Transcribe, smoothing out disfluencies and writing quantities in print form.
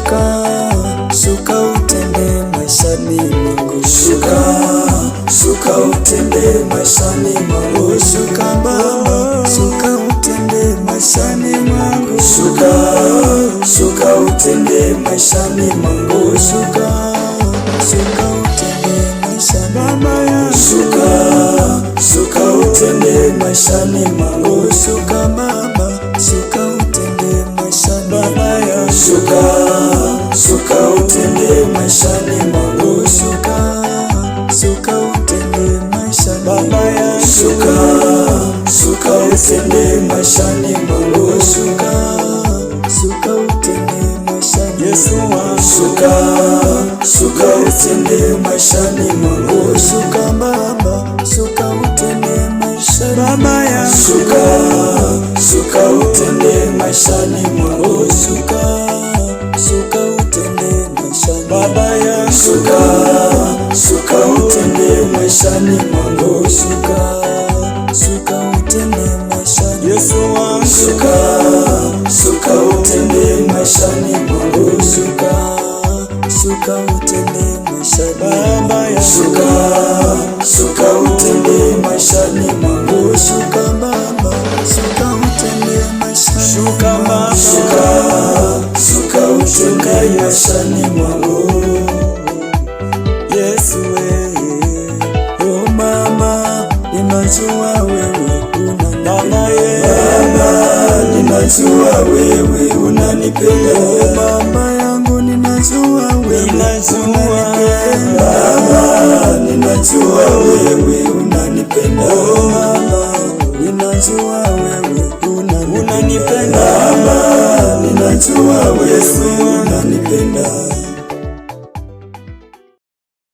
Shuka utende maishani mwangu. Shuka utende maishani mwangu. Shuka Baba, shuka utende maishani mwangu. Shuka utende maishani mwangu. Shuka utende maishani Baba ya. Shuka utende maishani mwangu. Shuka Baba, shuka utende maishani Baba ya. Shuka utende maishani mwangu. Shuka utende maishani Baba ya. Shuka utende maishani mwangu. Shuka utende maishani Yesu wangu. Shuka utende maishani mwangu. Shuka Baba, shuka utende maishani Baba ya. Shuka utende maishani mwangu. Shuka utende maishani Baba ya. Shuka utende maishani mwangu. Shuka utende maishani Yesu wangu. Shuka utende maishani mwangu. Shuka utende maishani Baba ya. Shuka utende maishani mwangu. Shuka Baba, shuka utende maishani. Shuka Baba, shuka utende maishani mwangu. Yesu wewe, oh mama, ninajua wewe unanipenda. Baba, ninajua wewe unanipenda. Oh mama yangu, ninajua wewe unanipenda. Baba, ninajua wewe unanipenda. Oh mama, ninajua wewe unanipenda. Baba, ninajua wewe unanipenda.